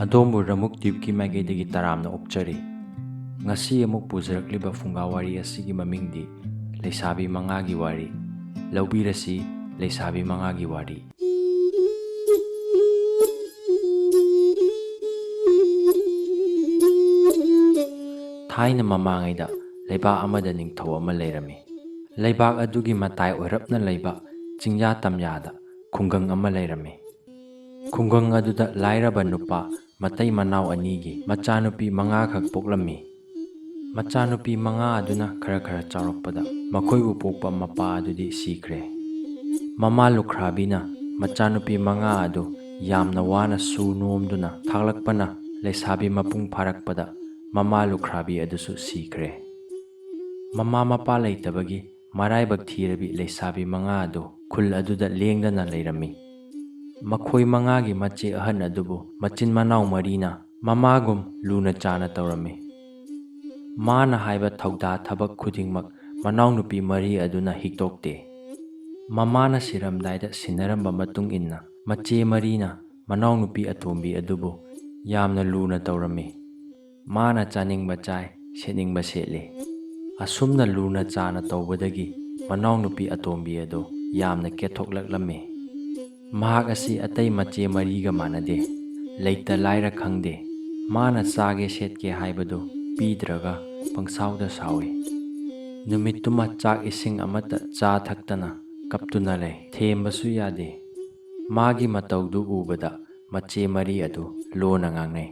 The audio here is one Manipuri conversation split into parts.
ꯑꯗꯣꯝꯕꯨ ꯔꯃꯨꯛ ꯗ꯭ꯋꯤꯞꯀꯤ ꯃꯥꯏꯀꯩꯗꯒꯤ ꯇꯔꯥꯝꯅ ꯑꯣꯛꯆꯔꯤ꯫ ꯉꯁꯤ ꯑꯃꯨꯛ ꯄꯨꯖꯔꯛꯂꯤꯕ ꯐꯨꯡꯒꯥꯋꯥꯔꯤ ꯑꯁꯤꯒꯤ ꯃꯃꯤꯡꯗꯤ ꯂꯩꯁꯥꯕꯤ ꯃꯉꯥꯒꯤ ꯋꯥꯔꯤ꯫ ꯂꯧꯕꯤꯔꯁꯤ ꯂꯩꯁꯥꯕꯤ ꯃꯉꯥꯒꯤ ꯋꯥꯔꯤ꯫ ꯊꯥꯏꯅ ꯃꯃꯥꯡꯉꯩꯗ ꯂꯩꯕꯥꯛ ꯑꯃꯗ ꯅꯤꯡꯊꯧ ꯑꯃ ꯂꯩꯔꯝꯃꯤ꯫ ꯂꯩꯕꯥꯛ ꯑꯗꯨꯒꯤ ꯃꯇꯥꯏ ꯑꯣꯏꯔꯞꯅ ꯂꯩꯕ ꯆꯤꯡꯌꯥ ꯇꯝꯌꯥꯗ ꯈꯨꯡꯒꯪ ꯑꯃ ꯂꯩꯔꯝꯃꯤ꯫ ꯈꯨꯡꯒꯪ ꯑꯗꯨꯗ ꯂꯥꯏꯔꯕ ꯅꯨꯄꯥ ꯃꯇꯩ ꯃꯅꯥꯎ ꯑꯅꯤꯒꯤ ꯃꯆꯥꯅꯨꯄꯤ 5ꯈꯛ ꯄꯣꯛꯂꯝꯃꯤ꯫ ꯃꯆꯥꯅꯨꯄꯤ 5 ꯑꯗꯨꯅ ꯈꯔ ꯆꯥꯎꯔꯛꯄꯗ ꯃꯈꯣꯏꯕꯨ ꯄꯣꯛꯄ ꯃꯄꯥ ꯑꯗꯨꯗꯤ ꯁꯤꯈ꯭ꯔꯦ꯫ ꯃꯃꯥ ꯂꯨꯈ꯭ꯔꯥꯕꯤꯅ ꯃꯆꯥꯅꯨꯄꯤ 5 ꯑꯗꯨ ꯌꯥꯝꯅ ꯋꯥꯅ ꯁꯨ ꯅꯣꯝꯗꯨꯅ ꯊꯥꯛꯂꯛꯄꯅ ꯂꯩꯁꯥꯕꯤ ꯃꯄꯨꯡ ꯐꯥꯔꯛꯄꯗ ꯃꯃꯥ ꯂꯨꯈ꯭ꯔꯥꯕꯤ ꯑꯗꯨꯁꯨ ꯁꯤꯈ꯭ꯔꯦ꯫ ꯃꯃꯥ ꯃꯄꯥ ꯂꯩꯇꯕꯒꯤ ꯃꯔꯥꯏꯕꯛ ꯊꯤꯔꯕꯤ ꯂꯩꯁꯥꯕꯤ 5 ꯑꯗꯨ ꯈꯨꯜ ꯑꯗꯨꯗ ꯂꯦꯡꯗꯅ ꯂꯩꯔꯝꯃꯤ꯫ ꯃꯈꯣꯏ 5ꯒꯤ ꯃꯆꯦ ꯑꯍꯟ ꯑꯗꯨꯕꯨ ꯃꯆꯤꯟ ꯃꯅꯥꯎ 4ꯅ ꯃꯃꯥꯒꯨꯝ ꯂꯨꯅ ಚಾನ ꯇꯧꯔꯝꯃꯤ꯫ ꯃꯥꯅ ꯍꯥꯏꯕ ꯊꯧꯗꯥ ꯊꯕꯛ ꯈꯨꯗꯤꯡꯃꯛ ꯃꯅꯥꯎꯅꯨꯄꯤ 4 ꯑꯗꯨꯅ ꯍꯤꯛꯇꯣꯛꯇꯦ꯫ ꯃꯃꯥꯅ ꯁꯤꯔꯝꯗꯥꯏꯗ ꯁꯤꯟꯅꯔꯝꯕ ꯃꯇꯨꯡ ꯏꯟꯅ ꯃꯆꯦ 4ꯅ ꯃꯅꯥꯎꯅꯨꯄꯤ ꯑꯇꯣꯝꯕꯤ ꯑꯗꯨꯕꯨ ꯌꯥꯝꯅ ꯂꯨꯅ ꯇꯧꯔꯝꯃꯤ꯫ ꯃꯥꯅ ꯆꯥꯅꯤꯡꯕ ꯆꯥꯏ, ꯁꯦꯠꯅꯤꯡꯕ ꯁꯦꯠꯂꯤ꯫ ꯑꯁꯨꯝꯅ ꯂꯨꯅ ಚಾನ ꯇꯧꯕꯗꯒꯤ ꯃꯅꯥꯎꯅꯨꯄꯤ ꯑꯇꯣꯝꯕꯤ ꯑꯗꯨ ꯌꯥꯝꯅ ꯀꯦꯊꯣꯛꯂꯛꯂꯝꯃꯤ꯫ ꯃꯍꯥꯛ ꯑꯁꯤ ꯑꯇꯩ ꯃꯆꯦ 4ꯒ ꯃꯥꯟꯅꯗꯦ, ꯂꯩꯇ ꯂꯥꯏꯔ ꯈꯪꯗꯦ꯫ ꯃꯥꯅ ꯆꯥꯒꯦ ꯁꯦꯠꯀꯦ ꯍꯥꯏꯕꯗꯨ ꯄꯤꯗ꯭ꯔꯒ ꯄꯪꯁꯥꯎꯗ ꯁꯥꯎꯏ꯫ ꯅꯨꯃꯤꯠꯇꯨꯃ ꯆꯥꯛ ꯏꯁꯤꯡ ꯑꯃꯠꯇ ꯆꯥ ꯊꯛꯇꯅ ꯀꯞꯇꯨꯅ ꯂꯩ, ꯊꯦꯝꯕꯁꯨ ꯌꯥꯗꯦ꯫ ꯃꯥꯒꯤ ꯃꯇꯧꯗꯨ ꯎꯕꯗ ꯃꯆꯦ 4 ꯑꯗꯨ ꯂꯣꯟꯅ ꯉꯥꯡꯅꯩ꯫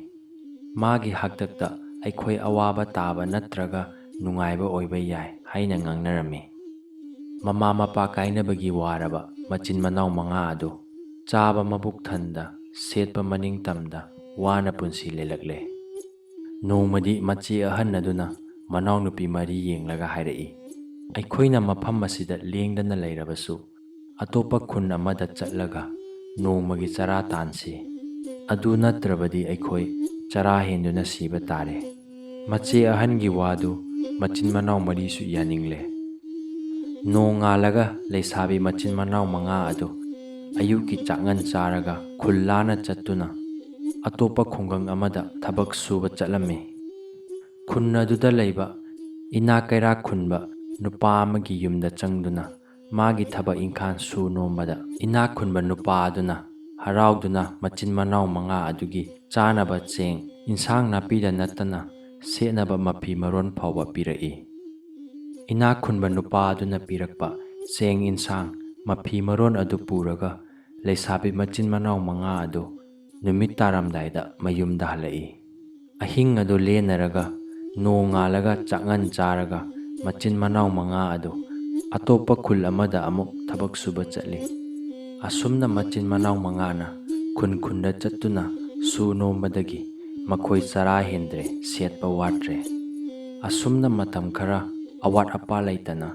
ꯃꯥꯒꯤ ꯍꯥꯛꯇꯛꯇ ꯑꯩꯈꯣꯏ ꯑꯋꯥꯕ ꯇꯥꯕ ꯅꯠꯇ꯭ꯔꯒ ꯅꯨꯡꯉꯥꯏꯕ ꯑꯣꯏꯕ ꯌꯥꯏ ꯍꯥꯏꯅ ꯉꯥꯡꯅꯔꯝꯃꯤ꯫ ꯃꯃꯥ ꯃꯄꯥ ꯀꯥꯏꯅꯕꯒꯤ ꯋꯥꯔꯕ ꯃꯆꯤꯟ ꯃꯅꯥꯎ 5 ꯑꯗꯨ ꯆꯥꯕ ꯃꯕꯨꯛ ꯊꯟꯗ, ꯁꯦꯠꯄ ꯃꯅꯤꯡꯇꯝꯗ ꯋꯥꯅ ꯄꯨꯟꯁꯤ ꯂꯦꯜꯂꯛꯂꯦ꯫ ꯅꯣꯡꯃꯗꯤ ꯃꯆꯦ ꯑꯍꯟ ꯑꯗꯨꯅ ꯃꯅꯥꯎꯅꯨꯄꯤ 4 ꯌꯦꯡꯂꯒ ꯍꯥꯏꯔꯛꯏ, ꯑꯩꯈꯣꯏꯅ ꯃꯐꯝ ꯑꯁꯤꯗ ꯂꯦꯡꯗꯅ ꯂꯩꯔꯕꯁꯨ ꯑꯇꯣꯞꯄ ꯈꯨꯟ ꯑꯃꯗ ꯆꯠꯂꯒ ꯅꯣꯡꯃꯒꯤ ꯆꯔꯥ ꯇꯥꯟꯁꯤ꯫ ꯑꯗꯨ ꯅꯠꯇ꯭ꯔꯕꯗꯤ ꯑꯩꯈꯣꯏ ꯆꯔꯥ ꯍꯦꯟꯗꯨꯅ ꯁꯤꯕ ꯇꯥꯔꯦ꯫ ꯃꯆꯦ ꯑꯍꯟꯒꯤ ꯋꯥꯗꯨ ꯃꯆꯤꯟ ꯃꯅꯥꯎ 4ꯁꯨ ꯌꯥꯅꯤꯡꯂꯦ꯫ ꯅꯣꯡꯉꯥꯜꯂꯒ ꯂꯩꯁꯥꯕꯤ ꯃꯆꯤꯟ ꯃꯅꯥꯎ 5 ꯑꯗꯨ ꯑꯌꯨꯛꯀꯤ ꯆꯥꯛꯉꯟ ꯆꯥꯔꯒ ꯈꯨꯜ ꯂꯥꯟꯅ ꯆꯠꯇꯨꯅ ꯑꯇꯣꯞꯄ ꯈꯨꯡꯒꯪ ꯑꯃꯗ ꯊꯕꯛ ꯁꯨꯕ ꯆꯠꯂꯝꯃꯤ꯫ ꯈꯨꯟ ꯑꯗꯨꯗ ꯂꯩꯕ ꯏꯅꯥꯛ ꯀꯩꯔꯥꯛ ꯈꯨꯟꯕ ꯅꯨꯄꯥ ꯑꯃꯒꯤ ꯌꯨꯝꯗ ꯆꯪꯗꯨꯅ ꯃꯥꯒꯤ ꯊꯕꯛ ꯏꯪꯈꯥꯡ ꯁꯨ ꯅꯣꯝꯕꯗ ꯏꯅꯥꯛ ꯈꯨꯟꯕ ꯅꯨꯄꯥ ꯑꯗꯨꯅ ꯍꯔꯥꯎꯗꯨꯅꯃꯆꯤन ꯃꯅꯥꯎ 5 ꯑꯗꯨꯒꯤ ꯆꯥꯅꯕ ꯆꯦꯡ, ꯏꯟꯁꯥꯡ ꯅꯥꯄꯤꯗ ꯅꯠꯇꯅ ꯁꯦꯠꯅꯕ ꯃꯐꯤ ꯃꯔꯣꯟ ꯐꯥꯎꯕ ꯄꯤꯔꯛꯏ꯫ ꯏꯅꯥꯛ ꯈꯨꯟꯕ ꯅꯨꯄꯥ ꯑꯗꯨꯅ ꯄꯤꯔꯛꯄ ꯆꯦꯡ ꯏꯟꯁꯥꯡ, ꯃꯐꯤ ꯃꯔꯣꯟ ꯑꯗꯨ ꯄꯨꯔꯒ ꯂꯩꯁꯥꯕꯤ ꯃꯆꯤन ꯃꯅꯥꯎ 5 ꯑꯗꯨ ꯅꯨꯃꯤꯠ ꯇꯥꯔꯝꯗꯥꯏꯗ ꯃꯌꯨꯝꯗ ꯍꯜꯂꯛꯏ꯫ ꯑꯍꯤꯡ ꯑꯗꯨ ꯂꯦꯟꯅꯔꯒ ꯅꯣꯡꯉꯥꯜꯂꯒ ꯆꯥꯛꯉꯟ ꯆꯥꯔꯒ ꯃꯆꯤन ꯃꯅꯥꯎ 5 ꯑꯗꯨ ꯑꯇꯣꯞꯄ ꯈꯨꯜ ꯑꯃꯗ ꯑꯃꯨꯛ ꯊꯕꯛ ꯁꯨꯕ ꯆꯠꯂꯤ꯫ ꯑꯁꯨꯝꯅ ꯃꯆꯤन ꯃꯅꯥꯎ 5ꯅ ꯈꯨꯟ ꯈꯨꯟꯗ ꯆꯠꯇꯨꯅ ꯁꯨ ꯅꯣꯝꯕꯗꯒꯤ ꯃꯈꯣꯏ ꯆꯔꯥ ꯍꯦꯟꯗ꯭ꯔꯦ, ꯁꯦꯠꯄ ꯋꯥꯠꯇ꯭ꯔꯦ꯫ ꯑꯁꯨꯝꯅ ꯃꯇꯝ ꯈꯔ ꯑꯋꯥꯠ ꯑꯄꯥ ꯂꯩꯇꯅ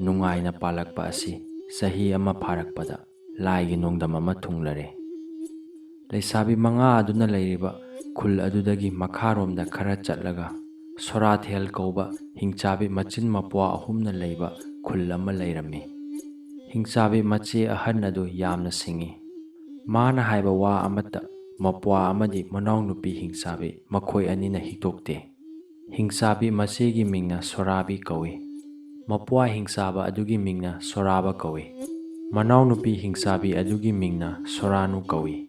ꯅꯨꯡꯉꯥꯏꯅ ꯄꯥꯜꯂꯛꯄ ꯑꯁꯤ ꯆꯍꯤ ꯑꯃ ꯐꯥꯔꯛꯄꯗ ꯂꯥꯏꯒꯤ ꯅꯣꯡꯗꯝ ꯑꯃ ꯊꯨꯡꯂꯔꯦ꯫ ꯂꯩꯁꯥꯕꯤ 5 ꯑꯗꯨꯅ ꯂꯩꯔꯤꯕ ꯈꯨꯜ ꯑꯗꯨꯗꯒꯤ ꯃꯈꯥꯔꯣꯝꯗ ꯈꯔ ꯆꯠꯂꯒ ꯁꯣꯔꯥꯊꯦꯜ ꯀꯧꯕ ꯍꯤꯡꯆꯥꯕꯤ ꯃꯆꯤꯟ ꯃꯄ꯭ꯋꯥ 3ꯅ ꯂꯩꯕ ꯈꯨꯜ ꯑꯃ ꯂꯩꯔꯝꯃꯤ꯫ ꯍꯤꯡꯆꯥꯕꯤ ꯃꯆꯦ ꯑꯍꯟ ꯑꯗꯨ ꯌꯥꯝꯅ ꯁꯤꯡꯏ꯫ ꯃꯥꯅ ꯍꯥꯏꯕ ꯋꯥ ꯑꯃꯠꯇ ꯃꯄ꯭ꯋꯥ ꯑꯃꯗꯤ ꯃꯅꯥꯎꯅꯨꯄꯤ ꯍꯤꯡꯆꯥꯕꯤ ꯃꯈꯣꯏ ꯑꯅꯤꯅ ꯍꯤꯛꯇꯣꯛꯇꯦ꯫ ꯍꯤꯡꯆꯥꯕꯤ ꯃꯆꯦꯒꯤ ꯃꯤꯡꯅ ꯁꯣꯔꯥꯕꯤ ꯀꯧꯏ꯫ ꯃꯄ꯭ꯋꯥ ꯍꯤꯡꯆꯥꯕ ꯑꯗꯨꯒꯤ ꯃꯤꯡꯅ ꯁꯣꯔꯥꯕ ꯀꯧꯏ꯫ ꯃꯅꯥꯎꯅꯨꯄꯤ ꯍꯤꯡꯆꯥꯕꯤ ꯑꯗꯨꯒꯤ ꯃꯤꯡꯅ ꯁꯣꯔꯥꯅꯨ ꯀꯧꯏ꯫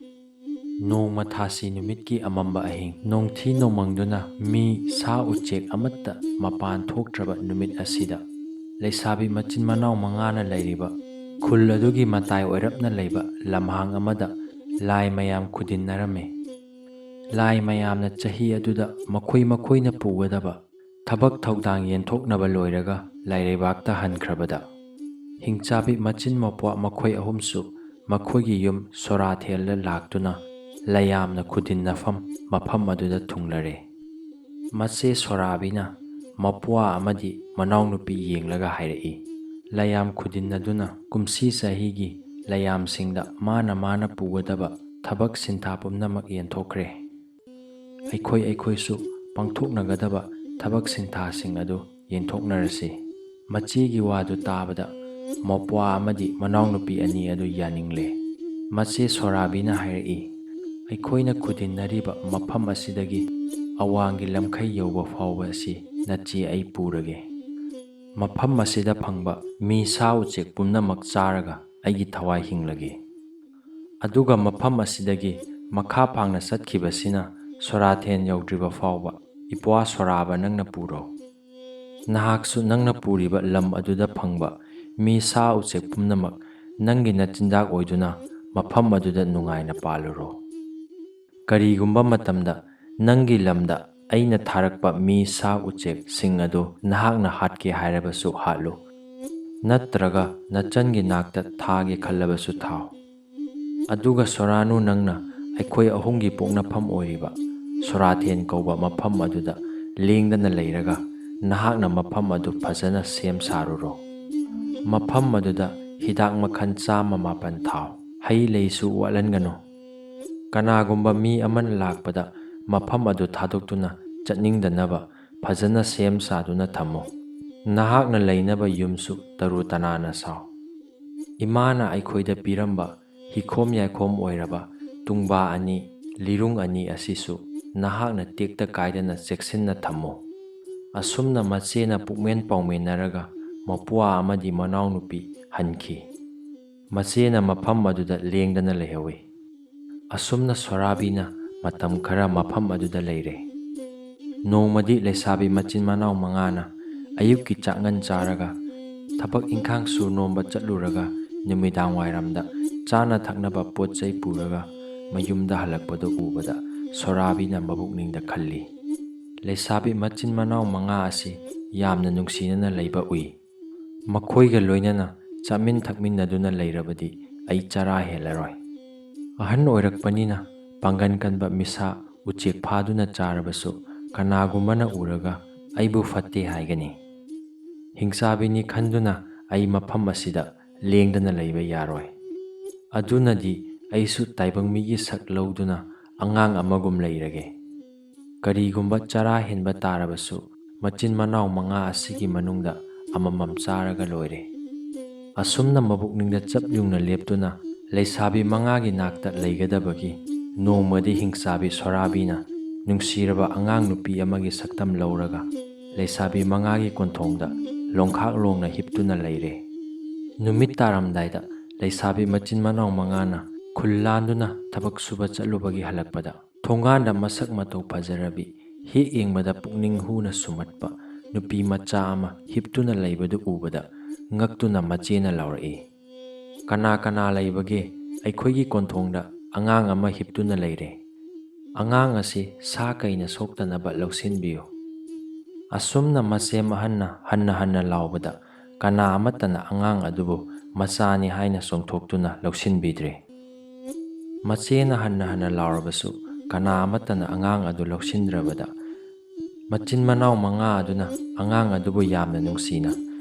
ꯅꯣꯡꯃ ꯊꯥꯁꯤ ꯅꯨꯃꯤꯠꯀꯤ ꯑꯃꯝꯕ ꯑꯍꯤꯡ, ꯅꯣꯡꯊꯤ ꯅꯣꯡꯃꯪꯗꯨꯅ ꯃꯤ ꯁꯥ ꯎꯆꯦꯛ ꯑꯃꯠꯇ ꯃꯄꯥꯟ ꯊꯣꯛꯇ꯭ꯔꯕ ꯅꯨꯃꯤꯠ ꯑꯁꯤꯗ ꯂꯩꯁꯥꯕꯤ ꯃꯆꯤन ꯃꯅꯥꯎ 5ꯅ ꯂꯩꯔꯤꯕ ꯈꯨꯜ ꯑꯗꯨꯒꯤ ꯃꯇꯥꯏ ꯑꯣꯏꯔꯞꯅ ꯂꯩꯕ ꯂꯝꯍꯥꯡ ꯑꯃꯗ ꯂꯥꯏ ꯃꯌꯥꯝ ꯈꯨꯗꯤꯟꯅꯔꯝꯃꯤ꯫ ꯂꯥꯏ ꯃꯌꯥꯝꯅ ꯆꯍꯤ ꯑꯗꯨꯗ ꯃꯈꯣꯏꯅ ꯄꯨꯒꯗꯕ ꯊꯕꯛ ꯊꯧꯗꯥꯡ ꯌꯦꯟꯊꯣꯛꯅꯕ ꯂꯣꯏꯔꯒ ꯂꯥꯏꯔꯩꯕꯥꯛꯇ ꯍꯟꯈ꯭ꯔꯕꯗ ꯍꯤꯡꯆꯥꯕꯤ ꯃꯆꯤꯟ ꯃꯄ꯭ꯋꯥ ꯃꯈꯣꯏ 3ꯁꯨ ꯃꯈꯣꯏꯒꯤ ꯌꯨꯝ ꯁꯣꯔꯥꯊꯦꯜꯗ ꯂꯥꯛꯇꯨꯅ ꯂꯥꯏꯌꯥꯝꯅ ꯈꯨꯗꯤꯟꯅꯐꯝ ꯃꯐꯝ ꯑꯗꯨꯗ ꯊꯨꯡꯂꯔꯦ꯫ ꯃꯆꯦ ꯁꯣꯔꯥꯕꯤꯅ ꯃꯄ꯭ꯋꯥ ꯑꯃꯗꯤ ꯃꯅꯥꯎꯅꯨꯄꯤ ꯌꯦꯡꯂꯒ ꯍꯥꯏꯔꯛꯏ, ꯂꯥꯏꯌꯥꯝ ꯈꯨꯗꯤꯟꯅꯗꯨꯅ ꯀꯨꯝꯁꯤ ꯆꯍꯤꯒꯤ ꯂꯥꯏꯌꯥꯝꯁꯤꯡꯗ ꯃꯥꯅ ꯄꯨꯒꯗꯕ ꯊꯕꯛ ꯁꯤꯟꯊꯥ ꯄꯨꯝꯅꯃꯛ ꯌꯦꯟꯊꯣꯛꯈ꯭ꯔꯦ꯫ ꯑꯩꯈꯣꯏꯁꯨ ꯄꯥꯡꯊꯣꯛꯅꯒꯗꯕ ꯊꯕꯛ ꯁꯤꯟꯊꯥꯁꯤꯡ ꯑꯗꯨ ꯌꯦꯟꯊꯣꯛꯅꯔꯁꯤ꯫ ꯃꯆꯦꯒꯤ ꯋꯥꯗꯨ ꯇꯥꯕꯗ ꯃꯄ꯭ꯋꯥ ꯑꯃꯗꯤ ꯃꯅꯥꯎꯅꯨꯄꯤ 2 ꯑꯗꯨ ꯌꯥꯅꯤꯡꯂꯦ꯫ ꯃꯆꯦ ꯁꯣꯔꯥꯕꯤꯅ ꯍꯥꯏꯔꯛꯏ, ꯑꯩꯈꯣꯏꯅ ꯈꯨꯗꯤꯟꯅꯔꯤꯕ ꯃꯐꯝ ꯑꯁꯤꯗꯒꯤ ꯑꯋꯥꯡꯒꯤ ꯂꯝꯈꯩ ꯌꯧꯕ ꯐꯥꯎꯕ ꯑꯁꯤ ꯅꯆꯦ ꯑꯩ ꯄꯨꯔꯒꯦ꯫ ꯃꯐꯝ ꯑꯁꯤꯗ ꯐꯪꯕ ꯃꯤ ꯁꯥ ꯎꯆꯦꯛ ꯄꯨꯝꯅꯃꯛ ꯆꯥꯔꯒ ꯑꯩꯒꯤ ꯊꯋꯥꯏ ꯍꯤꯡꯂꯒꯦ꯫ ꯑꯗꯨꯒ ꯃꯐꯝ ꯑꯁꯤꯗꯒꯤ ꯃꯈꯥ ꯐꯥꯡꯅ ꯆꯠꯈꯤꯕꯁꯤꯅ ꯁꯣꯔꯥꯊꯦꯟ ꯌꯧꯗ꯭ꯔꯤꯕ ꯐꯥꯎꯕ ꯏꯄ꯭ꯋꯥ ꯁꯣꯔꯥꯕ ꯅꯪꯅ ꯄꯨꯔꯣ꯫ ꯅꯍꯥꯛꯁꯨ ꯅꯪꯅ ꯄꯨꯔꯤꯕ ꯂꯝ ꯑꯗꯨꯗ ꯐꯪꯕ ꯃꯤ ꯁꯥ ꯎꯆꯦꯛ ꯄꯨꯝꯅꯃꯛ ꯅꯪꯒꯤ ꯅꯆꯤꯟꯖꯥꯛ ꯑꯣꯏꯗꯨꯅ ꯃꯐꯝ ꯑꯗꯨꯗ ꯅꯨꯡꯉꯥꯏꯅ ꯄꯥꯜꯂꯨꯔꯣ꯫ ꯀꯔꯤꯒꯨꯝꯕ ꯃꯇꯝꯗ ꯅꯪꯒꯤ ꯂꯝꯗ ꯑꯩꯅ ꯊꯥꯔꯛꯄ ꯃꯤ ꯁꯥ ꯎꯆꯦꯛꯁꯤꯡ ꯑꯗꯨ ꯅꯍꯥꯛꯅ ꯍꯥꯠꯀꯦ ꯍꯥꯏꯔꯕꯁꯨ ꯍꯥꯠꯂꯨ, ꯅꯠꯇ꯭ꯔꯒ ꯅꯆꯟꯒꯤ ꯅꯥꯛꯇ ꯊꯥꯒꯦ ꯈꯜꯂꯕꯁꯨ ꯊꯥꯎ꯫ ꯑꯗꯨꯒ ꯁꯣꯔꯥꯅꯨ ꯅꯪꯅ ꯑꯩꯈꯣꯏ ꯑꯍꯨꯝꯒꯤ ꯄꯣꯛꯅꯐꯝ ꯑꯣꯏꯔꯤꯕ ꯁꯣꯔꯥꯊꯦꯟ ꯀꯧꯕ ꯃꯐꯝ ꯑꯗꯨꯗ ꯂꯦꯡꯗꯅ ꯂꯩꯔꯒ ꯅꯍꯥꯛꯅ ꯃꯐꯝ ꯑꯗꯨ ꯐꯖꯅ ꯁꯦꯝ ꯁꯥꯔꯨꯔꯣ꯫ ꯃꯐꯝ ꯑꯗꯨꯗ ꯍꯤꯗꯥꯛ ꯃꯈꯜ 100 ꯊꯥꯎ, ꯍꯩ ꯂꯩꯁꯨ ꯋꯥꯠꯍꯟꯒꯅꯨ꯫ ꯀꯅꯥꯒꯨꯝꯕ ꯃꯤ ꯑꯃꯅ ꯂꯥꯛꯄꯗ ꯃꯐꯝ ꯑꯗꯨ ꯊꯥꯗꯣꯛꯇꯨꯅ ꯆꯠꯅꯤꯡꯗꯅꯕ ꯐꯖꯅ ꯁꯦꯝ ꯁꯥꯗꯨꯅ ꯊꯝꯃꯨ꯫ ꯅꯍꯥꯛꯅ ꯂꯩꯅꯕ ꯌꯨꯝꯁꯨ ꯇꯔꯨ ꯇꯅꯥꯟꯅ ꯁꯥꯎ꯫ ꯏꯃꯥꯅ ꯑꯩꯈꯣꯏꯗ ꯄꯤꯔꯝꯕ ꯍꯤꯈꯣꯝ ꯌꯥꯏꯈꯣꯝ ꯑꯣꯏꯔꯕ ꯇꯨꯡꯕꯥ 2, ꯂꯤꯔꯨꯡ 2 ꯑꯁꯤꯁꯨ ꯅꯍꯥꯛꯅ ꯇꯦꯛꯇ ꯀꯥꯏꯗꯅ ꯆꯦꯛꯁꯤꯟꯅ ꯊꯝꯃꯨ꯫ ꯑꯁꯨꯝꯅ ꯃꯆꯦꯅ ꯄꯨꯛꯃꯦꯟ ꯄꯥꯎꯃꯦꯟꯅꯔꯒ ꯃꯄ꯭ꯋꯥ ꯑꯃꯗꯤ ꯃꯅꯥꯎꯅꯨꯄꯤ ꯍꯟꯈꯤ꯫ ꯃꯆꯦꯅ ꯃꯐꯝ ꯑꯗꯨꯗ ꯂꯦꯡꯗꯅ ꯂꯩꯍꯧꯏ꯫ ꯑꯁꯨꯝꯅ ꯁꯣꯔꯥꯕꯤꯅ ꯃꯇꯝ ꯈꯔ ꯃꯐꯝ ꯑꯗꯨꯗ ꯂꯩꯔꯦ꯫ ꯅꯣꯡꯃꯗꯤ ꯂꯩꯁꯥꯕꯤ ꯃꯆꯤꯟ ꯃꯅꯥꯎ 5ꯅ ꯑꯌꯨꯛꯀꯤ ꯆꯥꯛꯉꯟ ꯆꯥꯔꯒ ꯊꯕꯛ ꯏꯪꯈꯥꯡ ꯁꯨ ꯅꯣꯝꯕ ꯆꯠꯂꯨꯔꯒ ꯅꯨꯃꯤꯗꯥꯡ ꯋꯥꯏꯔꯝꯗ ꯆꯥꯅ ꯊꯛꯅꯕ ꯄꯣꯠ ꯆꯩ ꯄꯨꯔꯒ ꯃꯌꯨꯝꯗ ꯍꯜꯂꯛꯄꯗꯨ ꯎꯕꯗ ꯁꯣꯔꯥꯕꯤꯅ ꯃꯕꯨꯛꯅꯤꯡꯗ ꯈꯜꯂꯤ, ꯂꯩꯁꯥꯕꯤ ꯃꯆꯤꯟ ꯃꯅꯥꯎ 5 ꯑꯁꯤ ꯌꯥꯝꯅ ꯅꯨꯡꯁꯤꯅꯅ ꯂꯩꯕ ꯎꯏ꯫ ꯃꯈꯣꯏꯒ ꯂꯣꯏꯅꯅ ꯆꯥꯃꯤꯟ ꯊꯛꯃꯤꯟꯅꯗꯨꯅ ꯂꯩꯔꯕꯗꯤ ꯑꯩ ꯆꯔꯥ ꯍꯦꯜꯂꯔꯣꯏ꯫ ꯑꯍꯟ ꯑꯣꯏꯔꯛꯄꯅꯤꯅ ꯄꯥꯡꯒꯟ ꯀꯟꯕ ꯃꯤꯁꯥ ꯎꯆꯦꯛ ꯐꯥꯗꯨꯅ ꯆꯥꯔꯕꯁꯨ ꯀꯅꯥꯒꯨꯝꯕꯅ ꯎꯔꯒ ꯑꯩꯕꯨ ꯐꯠꯇꯦ ꯍꯥꯏꯒꯅꯤ꯫ ꯍꯤꯡꯆꯥꯕꯤꯅꯤ ꯈꯟꯗꯨꯅ ꯑꯩ ꯃꯐꯝ ꯑꯁꯤꯗ ꯂꯦꯡꯗꯅ ꯂꯩꯕ ꯌꯥꯔꯣꯏ꯫ ꯑꯗꯨꯅꯗꯤ ꯑꯩꯁꯨ ꯇꯥꯏꯕꯪ ꯃꯤꯒꯤ ꯁꯛ ꯂꯧꯗꯨꯅ ꯑꯉꯥꯡ ꯑꯃꯒꯨꯝ ꯂꯩꯔꯒꯦ꯫ ꯀꯔꯤꯒꯨꯝꯕ ꯆꯔꯥ ꯍꯦꯟꯕ ꯇꯥꯔꯕꯁꯨ ꯃꯆꯤꯟ ꯃꯅꯥꯎ 5 ꯑꯁꯤꯒꯤ ꯃꯅꯨꯡꯗ ꯑꯃꯃꯝ ꯆꯥꯔꯒ ꯂꯣꯏꯔꯦ꯫ ꯑꯁꯨꯝꯅ ꯃꯕꯨꯛꯅꯤꯡꯗ ꯆꯞ ꯌꯨꯡꯅ ꯂꯦꯞꯇꯨꯅ ꯂꯩꯁꯥꯕꯤ 5ꯒꯤ ꯅꯥꯛꯇ ꯂꯩꯒꯗꯕꯒꯤ ꯅꯣꯡꯃꯗꯤ ꯍꯤꯡꯆꯥꯕꯤ ꯁꯣꯔꯥꯕꯤꯅ ꯅꯨꯡꯁꯤꯔꯕ ꯑꯉꯥꯡ ꯅꯨꯄꯤ ꯑꯃꯒꯤ ꯁꯛꯇꯝ ꯂꯧꯔꯒ ꯂꯩꯁꯥꯕꯤ 5ꯒꯤ ꯀꯣꯟꯊꯣꯡꯗ ꯂꯣꯡꯈꯥꯛ ꯂꯣꯡꯅ ꯍꯤꯞꯇꯨꯅ ꯂꯩꯔꯦ꯫ ꯅꯨꯃꯤꯠ ꯇꯥꯔꯝꯗꯥꯏꯗ ꯂꯩꯁꯥꯕꯤ ꯃꯆꯤन ꯃꯅꯥꯎ 5ꯅ ꯈꯨꯜ ꯂꯥꯟꯗꯨꯅ ꯊꯕꯛ ꯁꯨꯕ ꯆꯠꯂꯨꯕꯒꯤ ꯍꯜꯂꯛꯄꯗ ꯊꯣꯡꯒꯥꯟꯗ ꯃꯁꯛ ꯃꯇꯧ ꯐꯖꯔꯕꯤ, ꯍꯦꯛ ꯌꯦꯡꯕꯗ ꯄꯨꯛꯅꯤꯡ ꯍꯨꯅ ꯁꯨꯝꯍꯠꯄ ꯅꯨꯄꯤ ꯃꯆꯥ ꯑꯃ ꯍꯤꯞꯇꯨꯅ ꯂꯩꯕꯗꯨ ꯎꯕꯗ ꯉꯛꯇꯨꯅ ꯃꯆꯦꯅ ꯂꯥꯎꯔꯛꯏ, ꯀꯅꯥ ꯀꯅꯥ ꯂꯩꯕꯒꯦ? ꯑꯩꯈꯣꯏꯒꯤ ꯀꯣꯟꯊꯣꯡꯗ ꯑꯉꯥꯡ ꯑꯃ ꯍꯤꯞꯇꯨꯅ ꯂꯩꯔꯦ꯫ ꯑꯉꯥꯡ ꯑꯁꯤ ꯁꯥ ꯀꯩꯅ ꯁꯣꯛꯇꯅꯕ ꯂꯧꯁꯤꯟꯕꯤꯌꯨ꯫ ꯑꯁꯨꯝꯅ ꯃꯆꯦꯝ ꯑꯍꯟꯅ ꯍꯟꯅ ꯂꯥꯎꯕꯗ ꯀꯅꯥ ꯑꯃꯠꯇꯅ ꯑꯉꯥꯡ ꯑꯗꯨꯕꯨ ꯃꯆꯥꯅꯤ ꯍꯥꯏꯅ ꯆꯣꯡꯊꯣꯛꯇꯨꯅ ꯂꯧꯁꯤꯟꯕꯤꯗ꯭ꯔꯦ꯫ ꯃꯆꯦꯅ ꯍꯟꯅ ꯂꯥꯎꯔꯕꯁꯨ ꯀꯅꯥ ꯑꯃꯠꯇꯅ ꯑꯉꯥꯡ ꯑꯗꯨ ꯂꯧꯁꯤꯟꯗ꯭ꯔꯕꯗ ꯃꯆꯤꯟ ꯃꯅꯥꯎ 5 ꯑꯗꯨꯅ ꯑꯉꯥꯡ ꯑꯗꯨꯕꯨ ꯌꯥꯝꯅ ꯅꯨꯡꯁꯤꯅ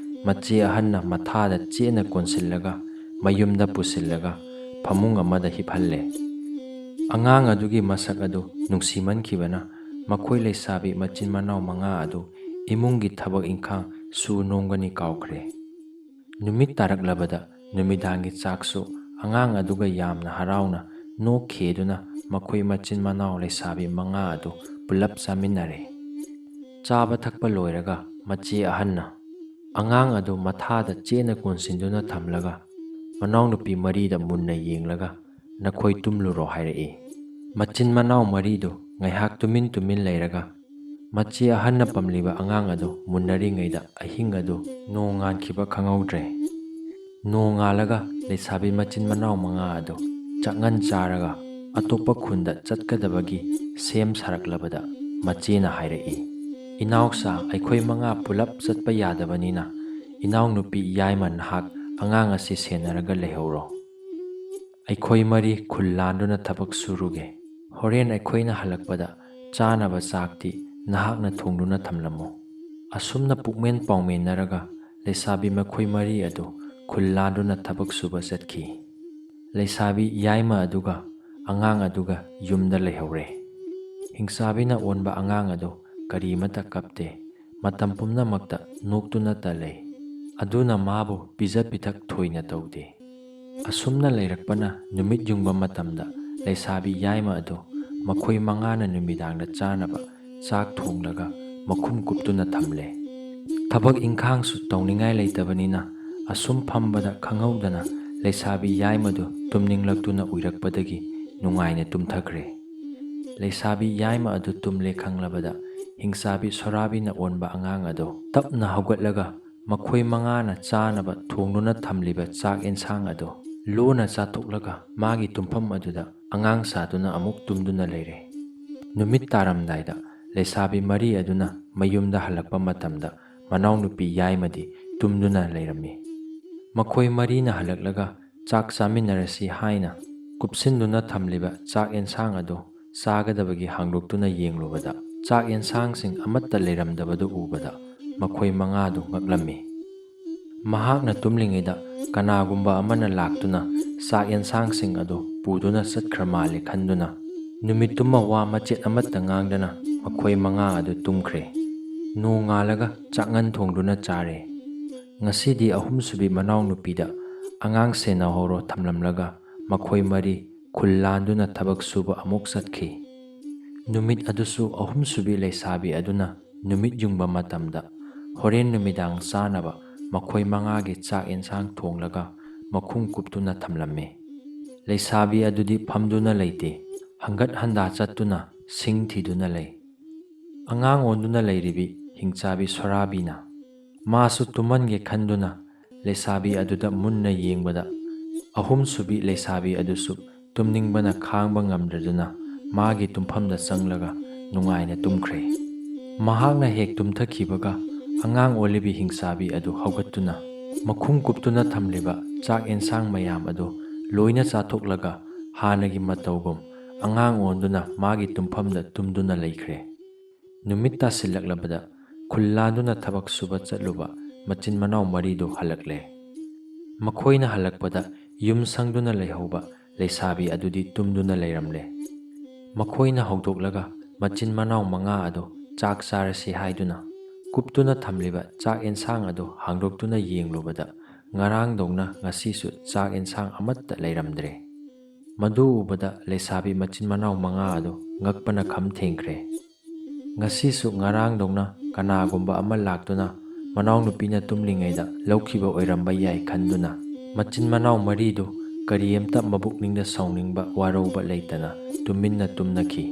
ꯃꯆꯦ ꯑꯍꯟꯅ ꯃꯊꯥꯗ ꯆꯦꯠꯅ ꯀꯣꯟꯁꯤꯜꯂꯒ ꯃꯌꯨꯝꯗ ꯄꯨꯁꯤꯜꯂꯒ ꯐꯃꯨꯡ ꯑꯃꯗ ꯍꯤꯞꯍꯜꯂꯦ꯫ ꯑꯉꯥꯡ ꯑꯗꯨꯒꯤ ꯃꯁꯛ ꯑꯗꯨ ꯅꯨꯡꯁꯤꯃꯟꯈꯤꯕꯅ ꯃꯈꯣꯏ ꯂꯩꯁꯥꯕꯤ ꯃꯆꯤꯟ ꯃꯅꯥꯎ 5 ꯑꯗꯨ ꯏꯃꯨꯡꯒꯤ ꯊꯕꯛ ꯏꯪꯈꯥꯡ ꯁꯨ ꯅꯣꯝꯒꯅꯤ ꯀꯥꯎꯈ꯭ꯔꯦ꯫ ꯅꯨꯃꯤꯠ ꯇꯥꯔꯛꯂꯕꯗ ꯅꯨꯃꯤꯗꯥꯡꯒꯤ ꯆꯥꯛꯁꯨ ꯑꯉꯥꯡ ꯑꯗꯨꯒ ꯌꯥꯝꯅ ꯍꯔꯥꯎꯅ ꯅꯣꯛ ꯈꯦꯗꯨꯅ ꯃꯈꯣꯏ ꯃꯆꯤꯟ ꯃꯅꯥꯎ ꯂꯩꯁꯥꯕꯤ 5 ꯑꯗꯨ ꯄꯨꯂꯞ ꯆꯥꯃꯤꯟꯅꯔꯦ꯫ ꯆꯥꯕ ꯊꯛꯄ ꯂꯣꯏꯔꯒ ꯃꯆꯦ ꯑꯍꯟꯅ ꯑꯉꯥꯡ ꯑꯗꯨ ꯃꯊꯥꯗ ꯆꯦꯠꯅ ꯀꯣꯟꯁꯤꯟꯗꯨꯅ ꯊꯝꯂꯒ ꯃꯅꯥꯎꯅꯨꯄꯤ 3ꯗ ꯃꯨꯟꯅ ꯌꯦꯡꯂꯒ ꯅꯈꯣꯏ ꯇꯨꯝꯂꯨꯔꯣ ꯍꯥꯏꯔꯛꯏ꯫ ꯃꯆꯤꯟ ꯃꯅꯥꯎ 3ꯗꯨ ꯉꯥꯏꯍꯥꯛ ꯇꯨꯃꯤꯟ ꯂꯩꯔꯒ ꯃꯆꯦ ꯑꯍꯟꯅ ꯄꯝꯂꯤꯕ ꯑꯉꯥꯡ ꯑꯗꯨ ꯃꯨꯟꯅꯔꯤꯉꯩꯗ ꯑꯍꯤꯡ ꯑꯗꯨ ꯅꯣꯡ ꯉꯥꯟꯈꯤꯕ ꯈꯪꯍꯧꯗ꯭ꯔꯦ꯫ ꯅꯣꯡ ꯉꯥꯜꯂꯒ ꯂꯩꯁꯥꯕꯤ ꯃꯆꯤन ꯃꯅꯥꯎ 5 ꯑꯗꯨ ꯆꯥꯛꯉꯟ ꯆꯥꯔꯒ ꯑꯇꯣꯞꯄ ꯈꯨꯟꯗ ꯆꯠꯀꯗꯕꯒꯤ ꯁꯦꯝ ꯁꯥꯔꯛꯂꯕꯗ ꯃꯆꯦꯅ ꯍꯥꯏꯔꯛꯏ, ꯏꯅꯥꯎꯆꯥ, ꯑꯩꯈꯣꯏ 5 ꯄꯨꯂꯞ ꯆꯠꯄ ꯌꯥꯗꯕꯅꯤꯅ ꯏꯅꯥꯎꯅꯨꯄꯤ ꯌꯥꯏꯃ ꯅꯍꯥꯛ ꯑꯉꯥꯡ ꯑꯁꯤ ꯁꯦꯟꯅꯔꯒ ꯂꯩꯍꯧꯔꯣ꯫ ꯑꯩꯈꯣꯏ 3 ꯈꯨꯜ ꯂꯥꯟꯗꯨꯅ ꯊꯕꯛ ꯁꯨꯔꯨꯒꯦ꯫ ꯍꯣꯔꯦꯟ ꯑꯩꯈꯣꯏꯅ ꯍꯜꯂꯛꯄꯗ ꯆꯥꯅꯕ ꯆꯥꯛꯇꯤ ꯅꯍꯥꯛꯅ ꯊꯣꯡꯗꯨꯅ ꯊꯝꯂꯝꯃꯨ꯫ ꯑꯁꯨꯝꯅ ꯄꯨꯛꯃꯦꯟ ꯄꯥꯎꯃꯦꯟꯅꯔꯒ ꯂꯩꯁꯥꯕꯤ ꯃꯈꯣꯏ 3 ꯑꯗꯨ ꯈꯨꯜ ꯂꯥꯟꯗꯨꯅ ꯊꯕꯛ ꯁꯨꯕ ꯆꯠꯈꯤ꯫ ꯂꯩꯁꯥꯕꯤ ꯌꯥꯏꯃ ꯑꯗꯨꯒ ꯑꯉꯥꯡ ꯑꯗꯨꯒ ꯌꯨꯝꯗ ꯂꯩꯍꯧꯔꯦ꯫ ꯍꯤꯡꯆꯥꯕꯤꯅ ꯑꯣꯟꯕ ꯑꯉꯥꯡ ꯑꯗꯨ ꯀꯔꯤꯃꯠꯇ ꯀꯞꯇꯦ, ꯃꯇꯝ ꯄꯨꯝꯅꯃꯛꯇ ꯅꯣꯛꯇꯨꯅꯇ ꯂꯩ꯫ ꯑꯗꯨꯅ ꯃꯥꯕꯨ ꯄꯤꯖ ꯄꯤꯊꯛ ꯊꯣꯏꯅ ꯇꯧꯗꯦ꯫ ꯑꯁꯨꯝꯅ ꯂꯩꯔꯛꯄꯅ ꯅꯨꯃꯤꯠ ꯌꯨꯡꯕ ꯃꯇꯝꯗ ꯂꯩꯁꯥꯕꯤ ꯌꯥꯏꯃ ꯑꯗꯨ ꯃꯈꯣꯏ ꯃꯉꯥꯅ ꯅꯨꯃꯤꯗꯥꯡꯗ ꯆꯥꯅꯕ ꯆꯥꯛ ꯊꯣꯡꯂꯒ ꯃꯈꯨꯝ ꯀꯨꯞꯇꯨꯅ ꯊꯝꯂꯦ꯫ ꯊꯕꯛ ꯏꯪꯈꯥꯡꯁꯨ ꯇꯧꯅꯤꯡꯉꯥꯏ ꯂꯩꯇꯕꯅꯤꯅ ꯑꯁꯨꯝ ꯐꯝꯕꯗ ꯈꯪꯍꯧꯗꯅ ꯂꯩꯁꯥꯕꯤ ꯌꯥꯏꯃꯗꯨ ꯇꯨꯝꯅꯤꯡꯂꯛꯇꯨꯅ ꯎꯏꯔꯛꯄꯗꯒꯤ ꯅꯨꯡꯉꯥꯏꯅ ꯇꯨꯝꯊꯈ꯭ꯔꯦ꯫ ꯂꯩꯁꯥꯕꯤ ꯌꯥꯏꯃ ꯑꯗꯨ ꯇꯨꯝꯂꯦ ꯈꯪꯂꯕꯗ ꯍꯤꯡꯆꯥꯕꯤ ꯁꯣꯔꯥꯕꯤꯅ ꯑꯣꯟꯕ ꯑꯉꯥꯡ ꯑꯗꯨ ꯇꯞꯅ ꯍꯧꯒꯠꯂꯒ ꯃꯈꯣꯏ ꯃꯉꯥꯅ ꯆꯥꯅꯕ ꯊꯣꯡꯗꯨꯅ ꯊꯝꯂꯤꯕ ꯆꯥꯛ ꯑꯦꯟꯁꯥꯡ ꯑꯗꯨ ꯂꯣꯟꯅ ꯆꯥꯊꯣꯛꯂꯒ ꯃꯥꯒꯤ ꯇꯨꯝꯐꯝ ꯑꯗꯨꯗ ꯑꯉꯥꯡ ꯁꯥꯗꯨꯅ ꯑꯃꯨꯛ ꯇꯨꯝꯗꯨꯅ ꯂꯩꯔꯦ꯫ ꯅꯨꯃꯤꯠ ꯇꯥꯔꯝꯗꯥꯏꯗ ꯂꯩꯁꯥꯕꯤ ꯃꯔꯤ ꯑꯗꯨꯅ ꯃꯌꯨꯝꯗ ꯍꯜꯂꯛꯄ ꯃꯇꯝꯗ ꯃꯅꯥꯎꯅꯨꯄꯤ ꯌꯥꯏꯃꯗꯤ ꯇꯨꯝꯗꯨꯅ ꯂꯩꯔꯝꯃꯤ꯫ ꯃꯈꯣꯏ ꯃꯔꯤꯅ ꯍꯜꯂꯛꯂꯒ ꯆꯥꯛ ꯆꯥꯃꯤꯟꯅꯔꯁꯤ ꯍꯥꯏꯅ ꯀꯨꯞꯁꯤꯟꯗꯨꯅ ꯊꯝꯂꯤꯕ ꯆꯥꯛ ꯑꯦꯟꯁꯥꯡ ꯑꯗꯨ ꯆꯥꯒꯗꯕꯒꯤ ꯍꯥꯡꯗꯣꯛꯇꯨꯅ ꯌꯦꯡꯂꯨꯕꯗ ꯆꯥꯛ ꯑꯦꯟꯁꯥꯡꯁꯤꯡ ꯑꯃꯠꯇ ꯂꯩꯔꯝꯗꯕꯗꯨ ꯎꯕꯗ ꯃꯈꯣꯏ ꯃꯉꯥꯗꯨ ꯉꯛꯂꯝꯃꯤ꯫ ꯃꯍꯥꯛꯅ ꯇꯨꯝꯂꯤꯉꯩꯗ ꯀꯅꯥꯒꯨꯝꯕ ꯑꯃꯅ ꯂꯥꯛꯇꯨꯅ ꯆꯥꯛ ꯑꯦꯟꯁꯥꯡꯁꯤꯡ ꯑꯗꯨ ꯄꯨꯗꯨꯅ ꯆꯠꯈ꯭ꯔ ꯃꯥꯜꯂꯦ ꯈꯟꯗꯨꯅ ꯅꯨꯃꯤꯠꯇꯨꯃ ꯋꯥ ꯃꯆꯦꯠ ꯑꯃꯠꯇ ꯉꯥꯡꯗꯅ ꯃꯈꯣꯏ ꯃꯉꯥ ꯑꯗꯨ ꯇꯨꯝꯈ꯭ꯔꯦ꯫ ꯅꯣꯡꯉꯥꯜꯂꯒ ꯆꯥꯛꯉꯟ ꯊꯣꯡꯗꯨꯅ ꯆꯥꯔꯦ꯫ ꯉꯁꯤꯗꯤ ꯑꯍꯨꯝꯁꯨꯕꯤ ꯃꯅꯥꯎꯅꯨꯄꯤꯗ ꯑꯉꯥꯡ ꯁꯦꯟꯅꯍꯧꯔꯣ ꯊꯝꯂꯝꯂꯒ ꯃꯈꯣꯏ ꯃꯔꯤ ꯈꯨꯜ ꯂꯥꯟꯗꯨꯅ ꯊꯕꯛ ꯁꯨꯕ ꯑꯃꯨꯛ ꯆꯠꯈꯤ꯫ ꯅꯨꯃꯤꯠ ꯑꯗꯨꯁꯨ ꯑꯍꯨꯝꯁꯨꯕꯤ ꯂꯩꯁꯥꯕꯤ ꯑꯗꯨꯅ ꯅꯨꯃꯤꯠ ꯌꯨꯡꯕ ꯃꯇꯝꯗ ꯍꯣꯔꯦꯟ ꯅꯨꯃꯤꯗꯥꯡ ꯆꯥꯅꯕ ꯃꯈꯣꯏ ꯃꯉꯥꯒꯤ ꯆꯥꯛ ꯑꯦꯟꯁꯥꯡ ꯊꯣꯡꯂꯒ ꯃꯈꯨꯝ ꯀꯨꯞꯇꯨꯅ ꯊꯝꯂꯝꯃꯤ꯫ ꯂꯩꯁꯥꯕꯤ ꯑꯗꯨꯗꯤ ꯐꯝꯗꯨꯅ ꯂꯩꯇꯦ, ꯍꯪꯒꯠ ꯍꯟꯗꯥ ꯆꯠꯇꯨꯅ ꯁꯤꯡ ꯊꯤꯗꯨꯅ ꯂꯩ꯫ ꯑꯉꯥꯡ ꯑꯣꯟꯗꯨꯅ ꯂꯩꯔꯤꯕꯤ ꯍꯤꯡꯆꯥꯕꯤ ꯁꯣꯔꯥꯕꯤꯅ ꯃꯥꯁꯨ ꯇꯨꯝꯃꯟꯒꯦ ꯈꯟꯗꯨꯅ ꯂꯩꯁꯥꯕꯤ ꯑꯗꯨꯗ ꯃꯨꯟꯅ ꯌꯦꯡꯕꯗ ꯑꯍꯨꯝꯁꯨꯕꯤ ꯂꯩꯁꯥꯕꯤ ꯑꯗꯨꯁꯨ ꯇꯨꯝꯅꯤꯡꯕꯅ ꯈꯥꯡꯕ ꯉꯝꯗ꯭ꯔꯗꯨꯅ ꯃꯥꯒꯤ ꯇꯨꯝꯐꯝꯗ ꯆꯪꯂꯒ ꯅꯨꯡꯉꯥꯏꯅ ꯇꯨꯝꯈ꯭ꯔꯦ꯫ ꯃꯍꯥꯛꯅ ꯍꯦꯛ ꯇꯨꯝꯊꯈꯤꯕꯒ ꯑꯉꯥꯡ ꯑꯣꯜꯂꯤꯕꯤ ꯍꯤꯡꯆꯥꯕꯤ ꯑꯗꯨ ꯍꯧꯒꯠꯇꯨꯅ ꯃꯈꯨꯝ ꯀꯨꯞꯇꯨꯅ ꯊꯝꯂꯤꯕ ꯆꯥꯛ ꯑꯦꯟꯁꯥꯡ ꯃꯌꯥꯝ ꯑꯗꯨ ꯂꯣꯏꯅ ꯆꯥꯊꯣꯛꯂꯒ ꯍꯥꯟꯅꯒꯤ ꯃꯇꯧꯒꯨꯝ ꯑꯉꯥꯡ ꯑꯣꯟꯗꯨꯅ ꯃꯥꯒꯤ ꯇꯨꯝꯐꯝꯗ ꯇꯨꯝꯗꯨꯅ ꯂꯩꯈ꯭ꯔꯦ꯫ ꯅꯨꯃꯤꯠ ꯇꯥꯁꯤꯜꯂꯛꯂꯕꯗ ꯈꯨꯜ ꯂꯥꯟꯗꯨꯅ ꯊꯕꯛ ꯁꯨꯕ ꯆꯠꯂꯨꯕ ꯃꯆꯤꯟ ꯃꯅꯥꯎ ꯃꯔꯤꯗꯨ ꯍꯜꯂꯛꯂꯦ꯫ ꯃꯈꯣꯏꯅ ꯍꯜꯂꯛꯄꯗ ꯌꯨꯝ ꯁꯪꯗꯨꯅ ꯂꯩꯍꯧꯕ ꯂꯩꯁꯥꯕꯤ ꯑꯗꯨꯗꯤ ꯇꯨꯝꯗꯨꯅ ꯂꯩꯔꯝꯂꯦ꯫ ꯃꯈꯣꯏꯅ ꯍꯧꯗꯣꯛꯂꯒ ꯃꯆꯤꯟ ꯃꯅꯥꯎ ꯃꯉꯥ ꯑꯗꯨ ꯆꯥꯛ ꯆꯥꯔꯁꯤ ꯍꯥꯏꯗꯨꯅ ꯀꯨꯞꯇꯨꯅ ꯊꯝꯂꯤꯕ ꯆꯥꯛ ꯑꯦꯟꯁꯥꯡ ꯑꯗꯨ ꯍꯥꯡꯗꯣꯛꯇꯨꯅ ꯌꯦꯡꯂꯨꯕꯗ ꯉꯔꯥꯡꯗꯧꯅ ꯉꯁꯤꯁꯨ ꯆꯥꯛ ꯑꯦꯟꯁꯥꯡ ꯑꯃꯠꯇ ꯂꯩꯔꯝꯗ꯭ꯔꯦ꯫ ꯃꯗꯨ ꯎꯕꯗ ꯂꯩꯁꯥꯕꯤ ꯃꯆꯤൻ ꯃꯅꯥꯎ ꯃꯉꯥ ꯑꯗꯨ ꯉꯛꯄꯅ ꯈꯝ ꯊꯦꯡꯈ꯭ꯔꯦ꯫ ꯉꯁꯤꯁꯨ ꯉꯔꯥꯡꯗꯧꯅ ꯀꯅꯥꯒꯨꯝꯕ ꯑꯃ ꯂꯥꯛꯇꯨꯅ ꯃꯅꯥꯎꯅꯨꯄꯤꯅ ꯇꯨꯝꯂꯤꯉꯩꯗ ꯂꯧꯈꯤꯕ ꯑꯣꯏꯔꯝꯕ ꯌꯥꯏ ꯈꯟꯗꯨꯅ ꯃꯆꯤꯟ ꯃꯅꯥꯎ ꯃꯔꯤꯗꯨ ꯀꯔꯤꯑꯝꯇ ꯃꯕꯨꯛꯅꯤꯡꯗ ꯁꯥꯎꯅꯤꯡꯕ ꯋꯥꯔꯧꯕ ꯂꯩꯇꯅ ꯇꯨꯃꯤꯟꯅ ꯇꯨꯝꯅꯈꯤ꯫